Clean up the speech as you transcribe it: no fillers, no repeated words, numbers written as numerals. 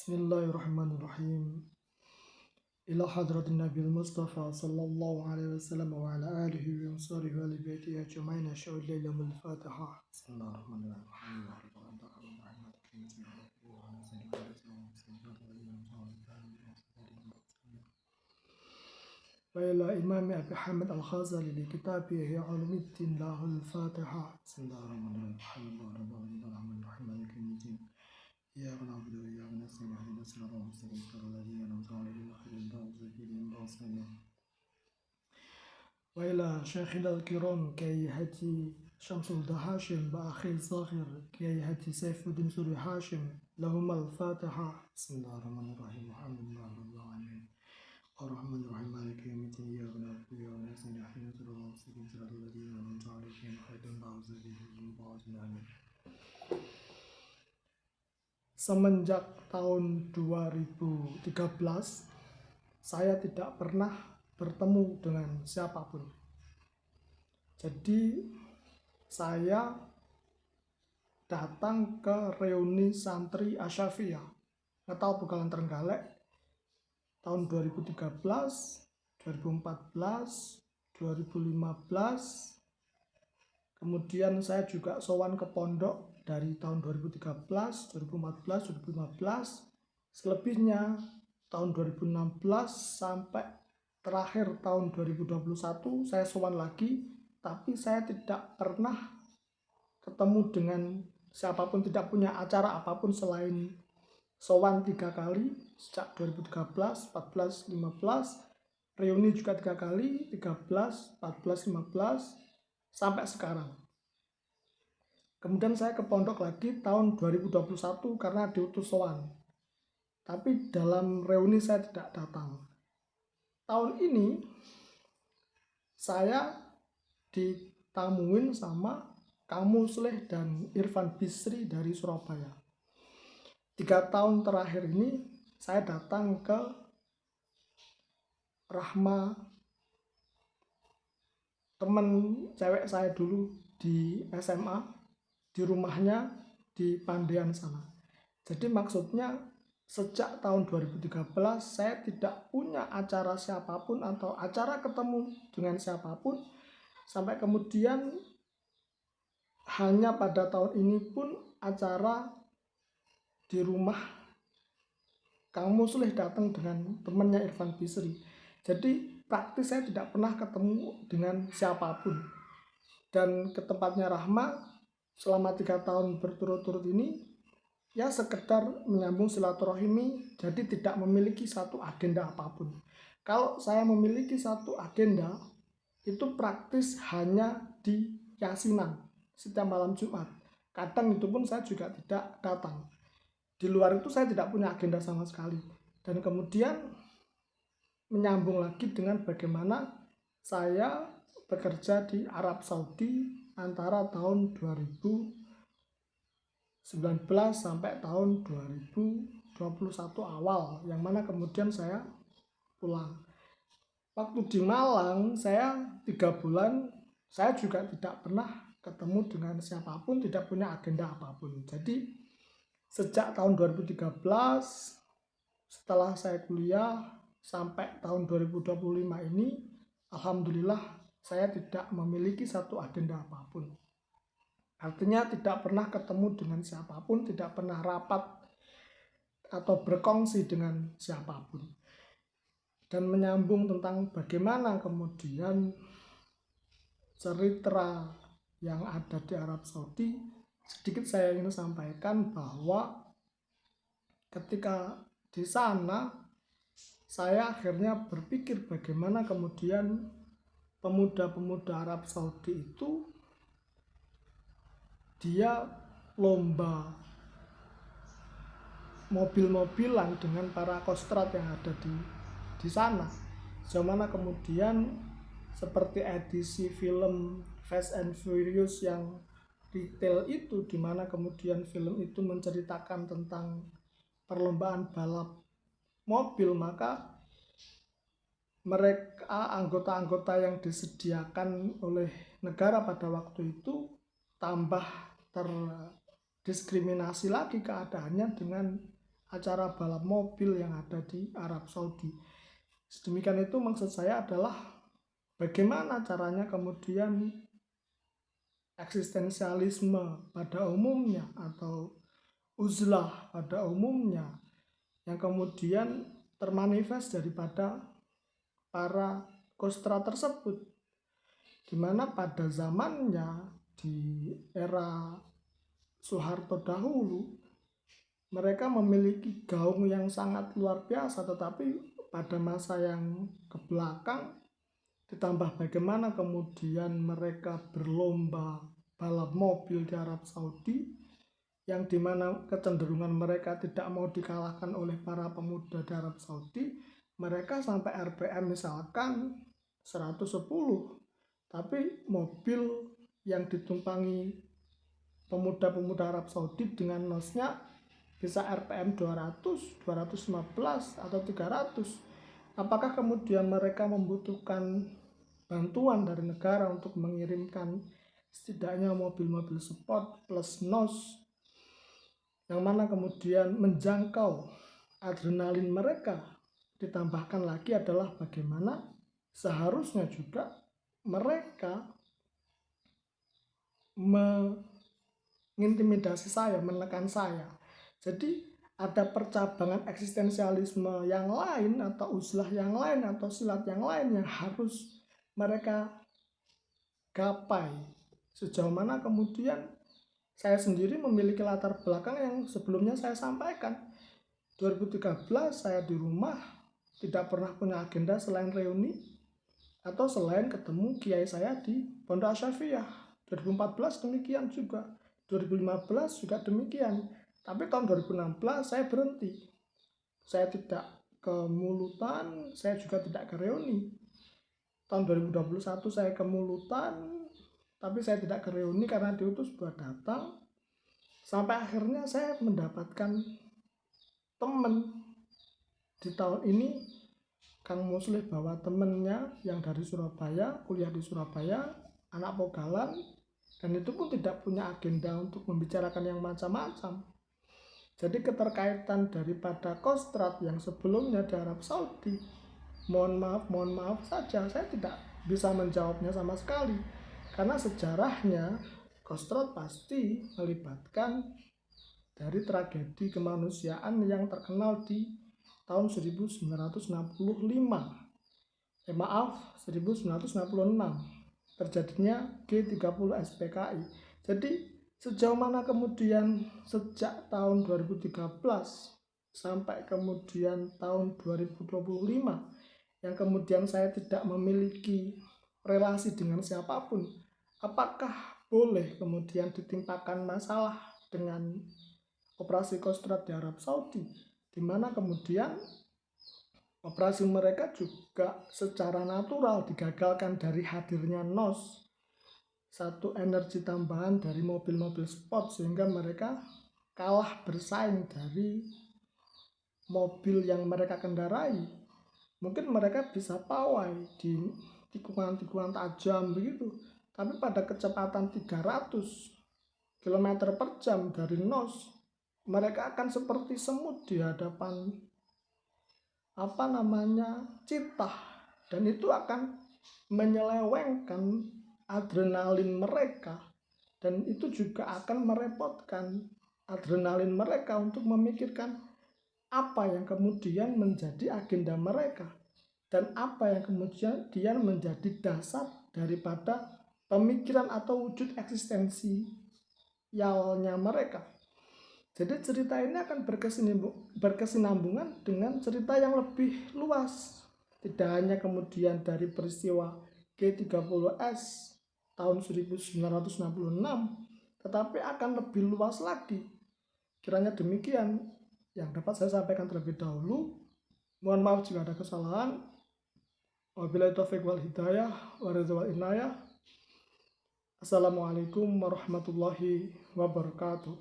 Bismillahirrahmanirrahim. Ila hadratin Nabil Mustafa sallallahu alaihi wasallam wa ala alihi wa sahbihi wa ali baitihi ajma'in. Asyhadu an la ilaha illallah. Al-Fatihah. Wa ila Imam Abi Hamid Al-Ghazali li kitabih Ihya Ulumuddin lahul Fatihah. Bismillahirrahmanirrahim. إياك نعبد وإياك نستعين اهدنا الصراط المستقيم صراط الذين أنعمت عليهم غير المغضوب عليهم. وإلى شيخنا الكرام كي هدي شمس الدهاشم بأخي الصغير كي هدي سيف الدين سوري هاشم لهما الفاتحة. بسم الله الرحمن الرحيم. الحمد لله رب العالمين الرحمن الرحيم مالك يوم الدين إياك نعبد وإياك نستعين اهدنا الصراط المستقيم صراط الذين أنعمت عليهم غير المغضوب عليهم. Semenjak tahun 2013, saya tidak pernah bertemu dengan siapapun. Jadi, saya datang ke reuni santri Asyafiyah atau Pegalan Trenggalek tahun 2013, 2014, 2015. Kemudian saya juga sowan ke pondok dari tahun 2013, 2014, 2015, selebihnya tahun 2016 sampai terakhir tahun 2021 saya sowan lagi, tapi saya tidak pernah ketemu dengan siapapun, tidak punya acara apapun selain sowan 3 kali sejak 2013, 14, 15, reuni juga 3 kali, 13, 14, 15, sampai sekarang. Kemudian saya ke pondok lagi tahun 2021 karena diutus sowan. Tapi dalam reuni saya tidak datang. Tahun ini saya ditamuin sama Kang Musleh dan Irfan Bisri dari Surabaya. 3 tahun terakhir ini saya datang ke Rahma, teman cewek saya dulu di SMA, di rumahnya di Pandean sana. Jadi maksudnya sejak tahun 2013 saya tidak punya acara siapapun atau acara ketemu dengan siapapun, sampai kemudian hanya pada tahun ini pun acara di rumah Kang Musleh datang dengan temannya Irfan Bisri. Jadi praktis saya tidak pernah ketemu dengan siapapun. Dan ke tempatnya Rahma selama 3 tahun berturut-turut ini ya sekedar menyambung silaturahimi, jadi tidak memiliki satu agenda apapun. Kalau saya memiliki satu agenda, itu praktis hanya di yasinan setiap malam Jumat. Kadang itu pun saya juga tidak datang. Di luar itu saya tidak punya agenda sama sekali. Dan kemudian menyambung lagi dengan bagaimana saya bekerja di Arab Saudi antara tahun 2019 sampai tahun 2021 awal, yang mana kemudian saya pulang. Waktu di Malang saya 3 bulan, saya juga tidak pernah ketemu dengan siapapun, tidak punya agenda apapun. Jadi sejak tahun 2013 setelah saya kuliah sampai tahun 2025 ini, alhamdulillah saya tidak memiliki satu agenda apapun. Artinya tidak pernah ketemu dengan siapapun, tidak pernah rapat atau berkongsi dengan siapapun. Dan menyambung tentang bagaimana kemudian cerita yang ada di Arab Saudi, sedikit saya ingin sampaikan bahwa ketika di sana saya akhirnya berpikir bagaimana kemudian pemuda-pemuda Arab Saudi itu dia lomba mobil-mobilan dengan para kostrat yang ada di sana. Zamana kemudian seperti edisi film Fast and Furious yang detail itu, dimana kemudian film itu menceritakan tentang perlombaan balap mobil, maka mereka anggota-anggota yang disediakan oleh negara pada waktu itu tambah terdiskriminasi lagi keadaannya dengan acara balap mobil yang ada di Arab Saudi. Sedemikian itu maksud saya adalah bagaimana caranya kemudian eksistensialisme pada umumnya atau uzlah pada umumnya yang kemudian termanifest daripada para kostra tersebut, di mana pada zamannya di era Soeharto dahulu mereka memiliki gaung yang sangat luar biasa, tetapi pada masa yang kebelakang ditambah bagaimana kemudian mereka berlomba balap mobil di Arab Saudi, yang dimana kecenderungan mereka tidak mau dikalahkan oleh para pemuda di Arab Saudi. Mereka sampai RPM misalkan 110, tapi mobil yang ditumpangi pemuda-pemuda Arab Saudi dengan nosnya bisa RPM 200, 215 atau 300. Apakah kemudian mereka membutuhkan bantuan dari negara untuk mengirimkan setidaknya mobil-mobil sport plus nos yang mana kemudian menjangkau adrenalin mereka? Ditambahkan lagi adalah bagaimana seharusnya juga mereka mengintimidasi saya, menekan saya. Jadi ada percabangan eksistensialisme yang lain atau uzlah yang lain atau silat yang lain yang harus mereka gapai. Sejauh mana kemudian saya sendiri memiliki latar belakang yang sebelumnya saya sampaikan. 2013 saya di rumah tidak pernah punya agenda selain reuni atau selain ketemu kiai saya di Pondok Asy-Syafi'iyah. 2014 demikian juga, 2015 juga demikian. Tapi tahun 2016 saya berhenti. Saya tidak ke Mulutan, saya juga tidak ke reuni. Tahun 2021 saya ke Mulutan, tapi saya tidak ke reuni karena diutus buat datang. Sampai akhirnya saya mendapatkan teman di tahun ini, Kang Muslih, bawa temennya yang dari Surabaya, kuliah di Surabaya, anak Pogalan, dan itu pun tidak punya agenda untuk membicarakan yang macam-macam. Jadi keterkaitan daripada Kostrad yang sebelumnya di Arab Saudi, mohon maaf saja, saya tidak bisa menjawabnya sama sekali. Karena sejarahnya Kostrad pasti melibatkan dari tragedi kemanusiaan yang terkenal di tahun 1965. 1966 terjadinya G30 SPKI. Jadi sejauh mana kemudian sejak tahun 2013 sampai kemudian tahun 2025 yang kemudian saya tidak memiliki relasi dengan siapapun, apakah boleh kemudian ditimpakan masalah dengan operasi Kostrad di Arab Saudi, di mana kemudian operasi mereka juga secara natural digagalkan dari hadirnya NOS, satu energi tambahan dari mobil-mobil sport, sehingga mereka kalah bersaing dari mobil yang mereka kendarai. Mungkin mereka bisa pawai di tikungan-tikungan tajam begitu, tapi pada kecepatan 300 km per jam dari NOS, mereka akan seperti semut di hadapan citah, dan itu akan menyelewengkan adrenalin mereka, dan itu juga akan merepotkan adrenalin mereka untuk memikirkan apa yang kemudian menjadi agenda mereka dan apa yang kemudian menjadi dasar daripada pemikiran atau wujud eksistensialnya mereka. Jadi cerita ini akan berkesinambungan dengan cerita yang lebih luas. Tidak hanya kemudian dari peristiwa G30S tahun 1966, tetapi akan lebih luas lagi. Kiranya demikian yang dapat saya sampaikan terlebih dahulu. Mohon maaf jika ada kesalahan. Wabillahi taufiq wal hidayah wa ridha wal inayah. Assalamualaikum warahmatullahi wabarakatuh.